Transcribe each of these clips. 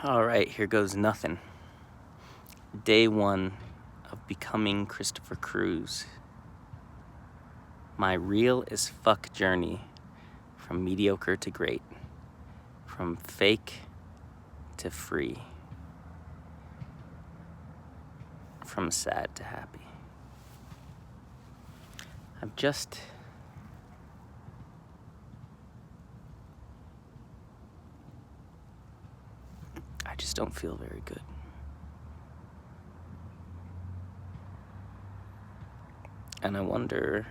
All right, here goes nothing. Day one of becoming Christopher Cruz. My real as fuck journey from mediocre to great, from fake to free, from sad to happy. I just don't feel very good. And I wonder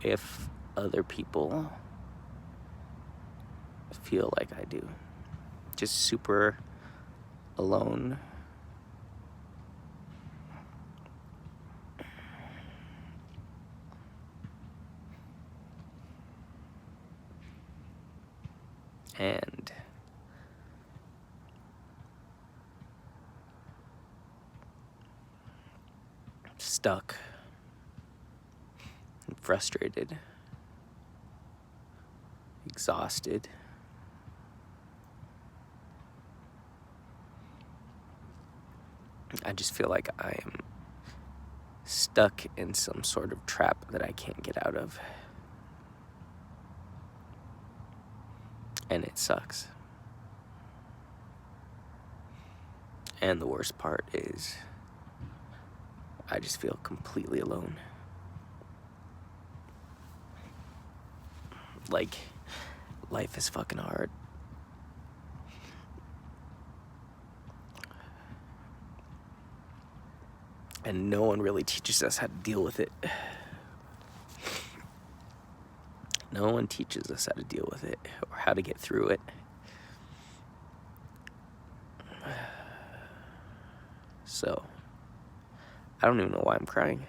if other people feel like I do. Just super alone. And stuck and frustrated, exhausted. I just feel like I am stuck in some sort of trap that I can't get out of. And it sucks. And the worst part is I just feel completely alone. Like, life is fucking hard. And no one really teaches us how to deal with it. No one teaches us how to deal with it or how to get through it. So, I don't even know why I'm crying.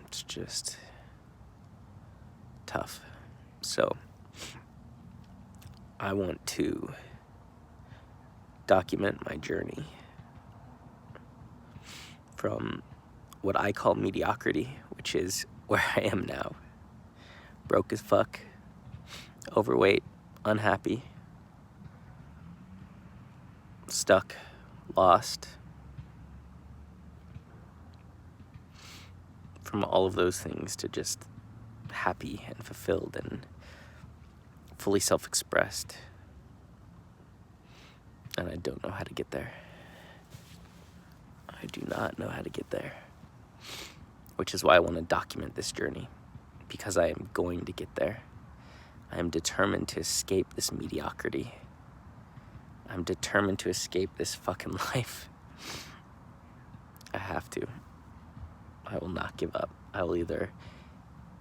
It's just tough. So, I want to document my journey from what I call mediocrity, which is where I am now. Broke as fuck, overweight, unhappy, stuck, lost. From all of those things to just happy and fulfilled and fully self-expressed. And I don't know how to get there. I do not know how to get there. Which is why I want to document this journey. Because I am going to get there. I am determined to escape this mediocrity. I'm determined to escape this fucking life. I have to. I will not give up. I will either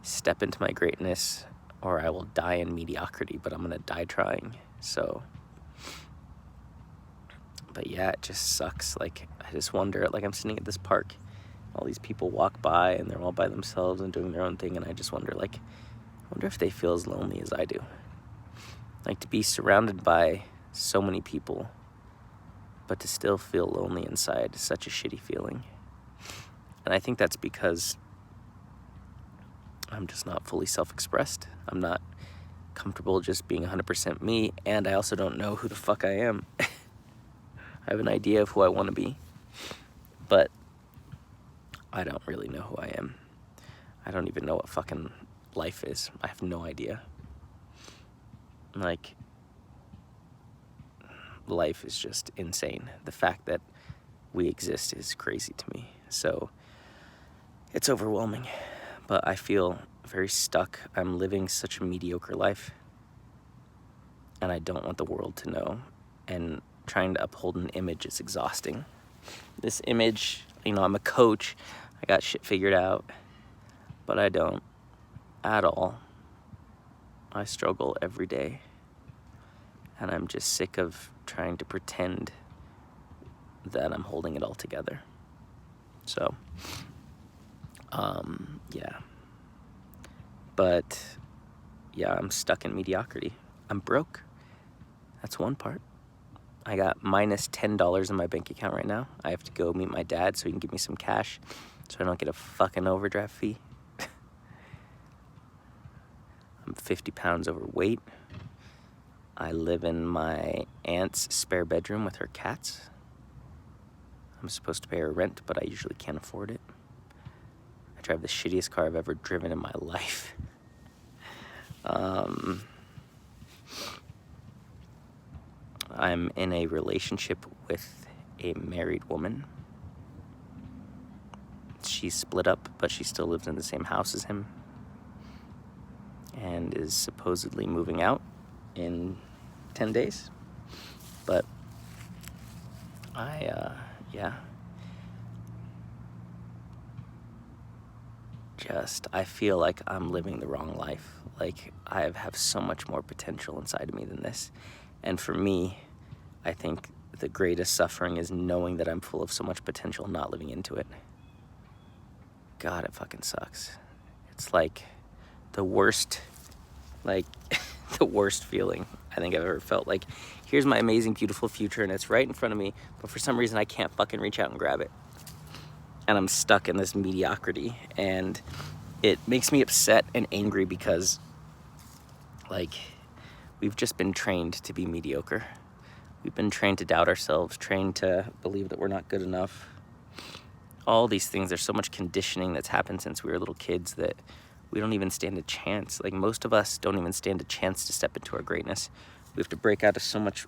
step into my greatness or I will die in mediocrity, but I'm gonna die trying. So, but yeah, it just sucks. Like, I just wonder, like, I'm sitting at this park, all these people walk by and they're all by themselves and doing their own thing, and I just wonder, like, I wonder if they feel as lonely as I do. Like, to be surrounded by so many people, but to still feel lonely inside is such a shitty feeling. And I think that's because I'm just not fully self-expressed. I'm not comfortable just being 100% me, and I also don't know who the fuck I am. I have an idea of who I want to be, but I don't really know who I am. I don't even know what fucking life is. I have no idea. Like, life is just insane. The fact that we exist is crazy to me. So, it's overwhelming. But I feel very stuck. I'm living such a mediocre life. And I don't want the world to know. And trying to uphold an image is exhausting. This image, I'm a coach. I got shit figured out. But I don't at all. I struggle every day. And I'm just sick of trying to pretend that I'm holding it all together. So, yeah. But, yeah, I'm stuck in mediocrity. I'm broke. That's one part. I got minus $10 in my bank account right now. I have to go meet my dad so he can give me some cash so I don't get a fucking overdraft fee. I'm 50 pounds overweight. I live in my aunt's spare bedroom with her cats. I'm supposed to pay her rent, but I usually can't afford it. I drive the shittiest car I've ever driven in my life. I'm in a relationship with a married woman. She's split up, but she still lives in the same house as him and is supposedly moving out in 10 days. But I feel like I'm living the wrong life. Like, I have so much more potential inside of me than this. And for me, I think the greatest suffering is knowing that I'm full of so much potential and not living into it. God, it fucking sucks. It's like the worst, the worst feeling I think I've ever felt. Like, here's my amazing, beautiful future, and it's right in front of me, but for some reason I can't fucking reach out and grab it. And I'm stuck in this mediocrity, and it makes me upset and angry because, like, we've just been trained to be mediocre. We've been trained to doubt ourselves, trained to believe that we're not good enough. All these things, there's so much conditioning that's happened since we were little kids that we don't even stand a chance. Like, most of us don't even stand a chance to step into our greatness. We have to break out of so much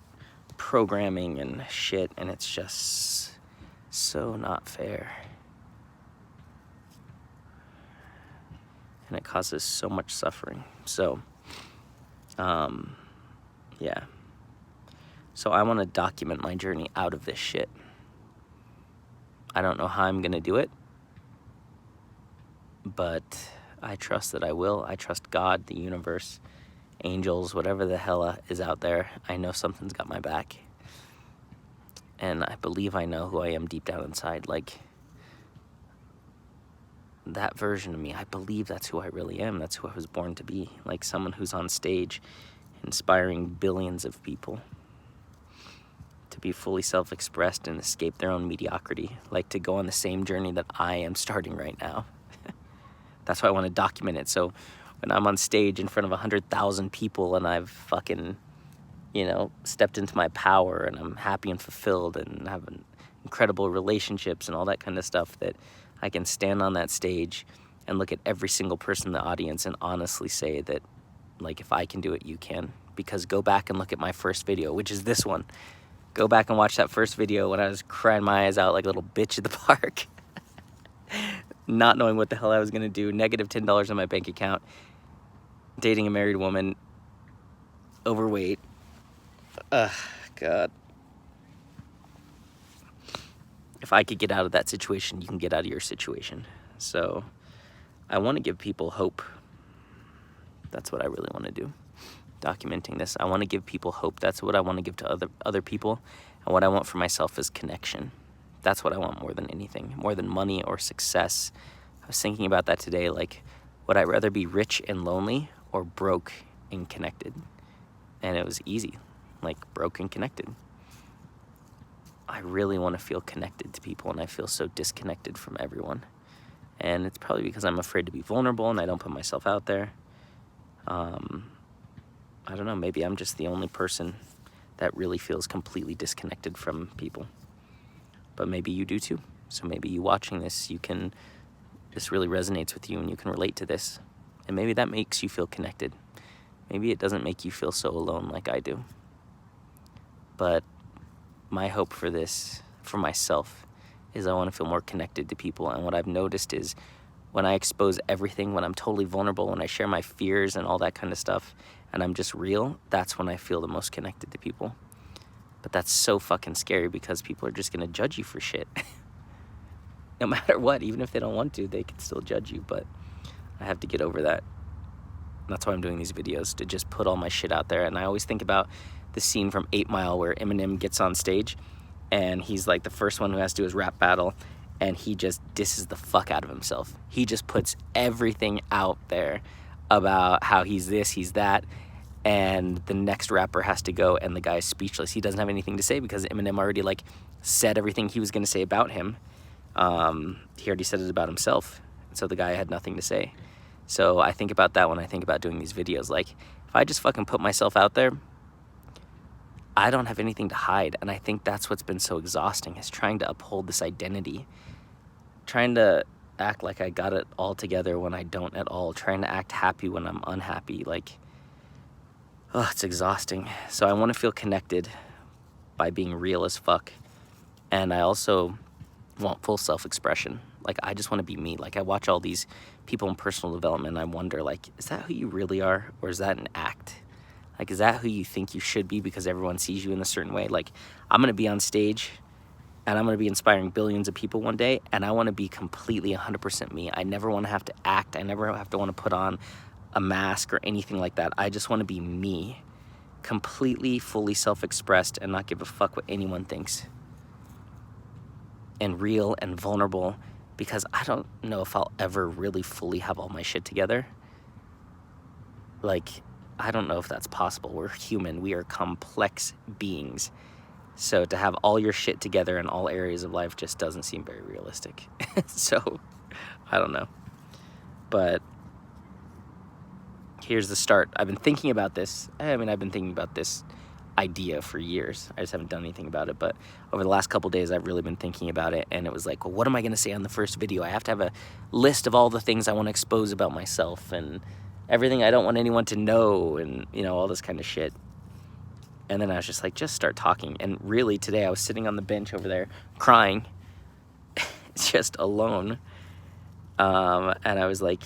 programming and shit, and it's just so not fair. And it causes so much suffering. So, yeah. So I want to document my journey out of this shit. I don't know how I'm going to do it, but I trust that I will. I trust God, the universe, angels, whatever the hell is out there. I know something's got my back. And I believe I know who I am deep down inside. Like, that version of me, I believe that's who I really am. That's who I was born to be. Like, someone who's on stage inspiring billions of people to be fully self-expressed and escape their own mediocrity. Like, to go on the same journey that I am starting right now. That's why I want to document it. So when I'm on stage in front of 100,000 people and I've fucking, stepped into my power and I'm happy and fulfilled and have incredible relationships and all that kind of stuff, that I can stand on that stage and look at every single person in the audience and honestly say that, like, if I can do it, you can. Because go back and look at my first video, which is this one. Go back and watch that first video when I was crying my eyes out like a little bitch at the park. Not knowing what the hell I was going to do. Negative $10 in my bank account. Dating a married woman. Overweight. God. If I could get out of that situation, you can get out of your situation. So I want to give people hope. That's what I really want to do. Documenting this, I want to give people hope. That's what I want to give to other people. And what I want for myself is connection. That's what I want more than anything, more than money or success. I was thinking about that today. Like, would I rather be rich and lonely or broke and connected? And it was easy, like, broke and connected. I really want to feel connected to people, and I feel so disconnected from everyone. And it's probably because I'm afraid to be vulnerable and I don't put myself out there. I don't know, maybe I'm just the only person that really feels completely disconnected from people. But maybe you do too. So maybe you watching this, this really resonates with you and you can relate to this. And maybe that makes you feel connected. Maybe it doesn't make you feel so alone like I do. But my hope for this, for myself, is I want to feel more connected to people. And what I've noticed is when I expose everything, when I'm totally vulnerable, when I share my fears and all that kind of stuff, and I'm just real, that's when I feel the most connected to people. But that's so fucking scary because people are just going to judge you for shit. No matter what, even if they don't want to, they can still judge you. But I have to get over that. That's why I'm doing these videos, to just put all my shit out there. And I always think about the scene from 8 Mile where Eminem gets on stage and he's like the first one who has to do his rap battle, and he just disses the fuck out of himself. He just puts everything out there about how he's this, he's that, and the next rapper has to go and the guy's speechless. He doesn't have anything to say because Eminem already said everything he was going to say about him. He already said it about himself, so the guy had nothing to say. So I think about that when I think about doing these videos. Like, if I just fucking put myself out there, I don't have anything to hide. And I think that's what's been so exhausting, is trying to uphold this identity, trying to act like I got it all together when I don't at all, trying to act happy when I'm unhappy. Like, oh, it's exhausting. So I want to feel connected by being real as fuck. And I also want full self-expression. Like, I just want to be me. Like, I watch all these people in personal development and I wonder, like, is that who you really are? Or is that an act? Like, is that who you think you should be because everyone sees you in a certain way? Like, I'm going to be on stage and I'm going to be inspiring billions of people one day, and I want to be completely 100% me. I never want to have to act. I never have to want to put on a mask or anything like that. I just want to be me, completely, fully self-expressed, and not give a fuck what anyone thinks. And real and vulnerable, because I don't know if I'll ever really fully have all my shit together. Like, I don't know if that's possible. We're human. We are complex beings. So to have all your shit together in all areas of life just doesn't seem very realistic. So, I don't know. But here's the start. I've been thinking about this. I've been thinking about this idea for years. I just haven't done anything about it. But over the last couple days, I've really been thinking about it. And it was like, well, what am I going to say on the first video? I have to have a list of all the things I want to expose about myself and everything I don't want anyone to know, and, you know, all this kind of shit. And then I was just like, just start talking. And really today I was sitting on the bench over there crying, just alone. And I was like,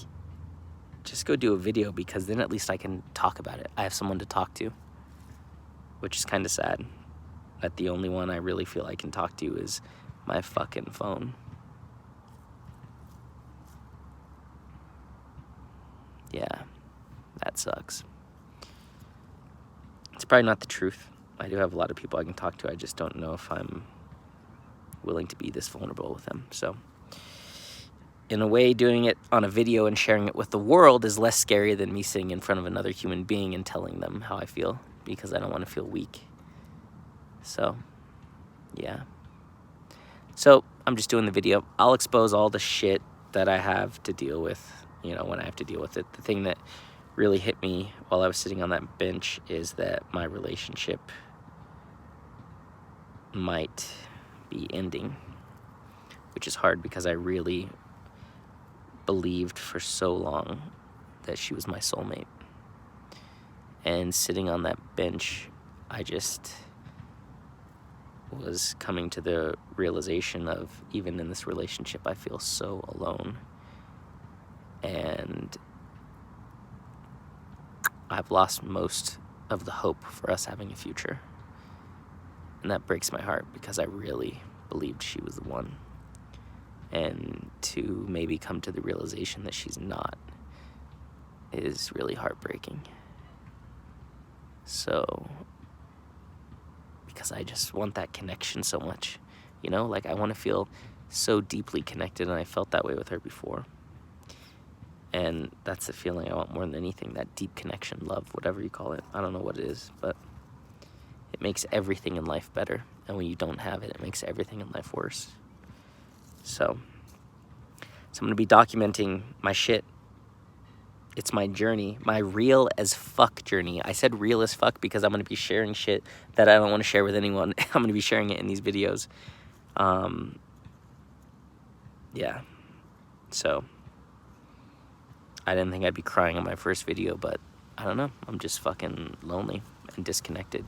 just go do a video, because then at least I can talk about it. I have someone to talk to, which is kind of sad that the only one I really feel I can talk to is my fucking phone. Yeah, that sucks. It's probably not the truth. I do have a lot of people I can talk to. I just don't know if I'm willing to be this vulnerable with them. So, in a way, doing it on a video and sharing it with the world is less scary than me sitting in front of another human being and telling them how I feel, because I don't want to feel weak. So, yeah. So, I'm just doing the video. I'll expose all the shit that I have to deal with, you know, when I have to deal with it. The thing that really hit me while I was sitting on that bench is that my relationship might be ending, which is hard because I really believed for so long that she was my soulmate. And sitting on that bench, I just was coming to the realization of, even in this relationship, I feel so alone. And I've lost most of the hope for us having a future. And that breaks my heart, because I really believed she was the one. And to maybe come to the realization that she's not is really heartbreaking. So, because I just want that connection so much, you know, like I want to feel so deeply connected, and I felt that way with her before. And that's the feeling I want more than anything, that deep connection, love, whatever you call it. I don't know what it is, but it makes everything in life better. And when you don't have it, it makes everything in life worse. So I'm going to be documenting my shit. It's my journey, my real as fuck journey. I said real as fuck because I'm going to be sharing shit that I don't want to share with anyone. I'm going to be sharing it in these videos. Yeah. So I didn't think I'd be crying on my first video, but I don't know. I'm just fucking lonely and disconnected.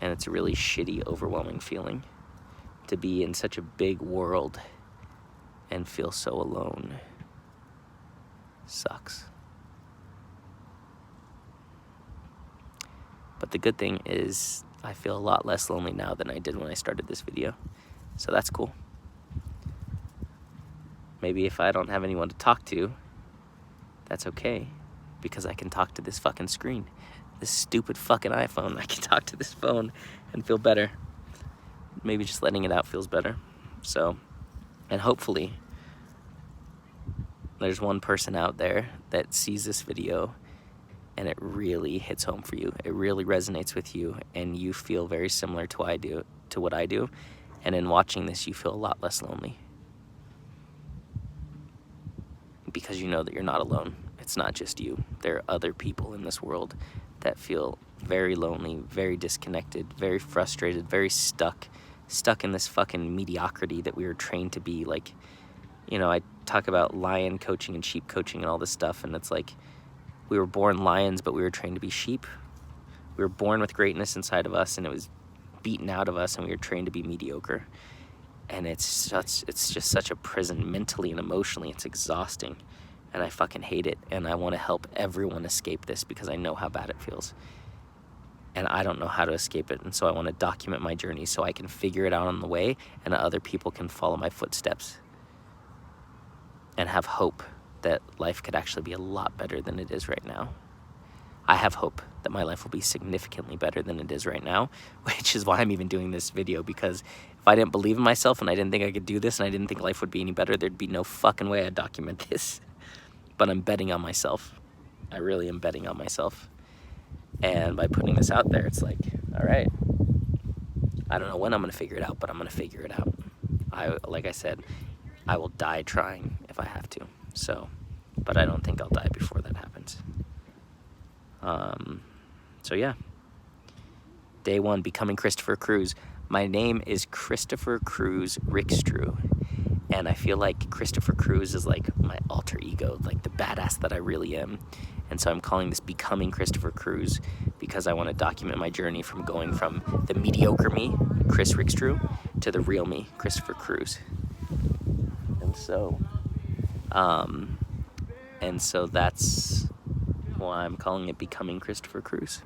And it's a really shitty, overwhelming feeling to be in such a big world and feel so alone. Sucks. But the good thing is I feel a lot less lonely now than I did when I started this video. So that's cool. Maybe if I don't have anyone to talk to, that's okay, because I can talk to this fucking screen. This stupid fucking iPhone. I can talk to this phone and feel better. Maybe just letting it out feels better. So, and hopefully there's one person out there that sees this video and it really hits home for you. It really resonates with you, and you feel very similar to what I do. And in watching this, you feel a lot less lonely. because you know that you're not alone. It's not just you. There are other people in this world that feel very lonely, very disconnected, very frustrated, very stuck in this fucking mediocrity that we were trained to be. Like, you know, I talk about lion coaching and sheep coaching and all this stuff, and it's like we were born lions, but we were trained to be sheep. We were born with greatness inside of us, and it was beaten out of us, and we were trained to be mediocre. And it's just such a prison mentally and emotionally. It's exhausting, and I fucking hate it, and I want to help everyone escape this because I know how bad it feels. And I don't know how to escape it, and so I want to document my journey so I can figure it out on the way, and other people can follow my footsteps and have hope that life could actually be a lot better than it is right now. I have hope that my life will be significantly better than it is right now, which is why I'm even doing this video, because if I didn't believe in myself and I didn't think I could do this and I didn't think life would be any better, there'd be no fucking way I'd document this. But I'm betting on myself. I really am betting on myself. And by putting this out there, it's like, all right, I don't know when I'm going to figure it out, but I'm going to figure it out. Like I said, I will die trying if I have to. So, but I don't think I'll die before that happens. So yeah, day one, becoming Christopher Cruz. My name is Christopher Cruz Rickstrew, and I feel like Christopher Cruz is like my alter ego, like the badass that I really am. And so I'm calling this Becoming Christopher Cruz because I want to document my journey from going from the mediocre me, Chris Rickstrew, to the real me, Christopher Cruz. And so that's why I'm calling it Becoming Christopher Cruz.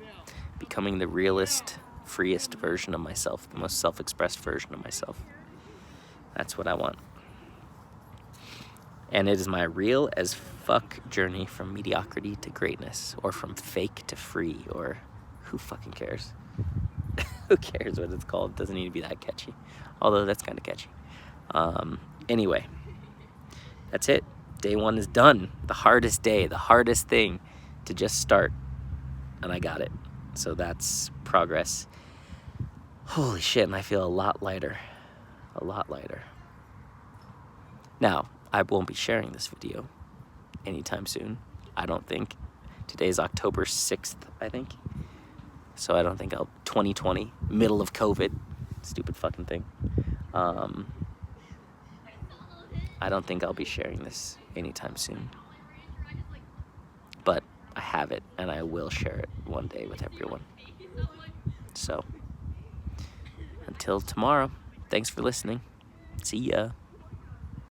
Becoming the realest, freest version of myself, the most self-expressed version of myself. That's what I want. And it is my real as fuck journey from mediocrity to greatness, or from fake to free, or who fucking cares? Who cares what it's called? It doesn't need to be that catchy. Although that's kind of catchy. Anyway, that's it. Day one is done. The hardest day, the hardest thing to just start. And I got it. So that's progress. Holy shit, and I feel a lot lighter. A lot lighter. Now, I won't be sharing this video anytime soon, I don't think. Today's October 6th, I think. So I don't think 2020, middle of COVID, stupid fucking thing. I don't think I'll be sharing this anytime soon. But I have it, and I will share it one day with everyone. So, until tomorrow, thanks for listening. See ya.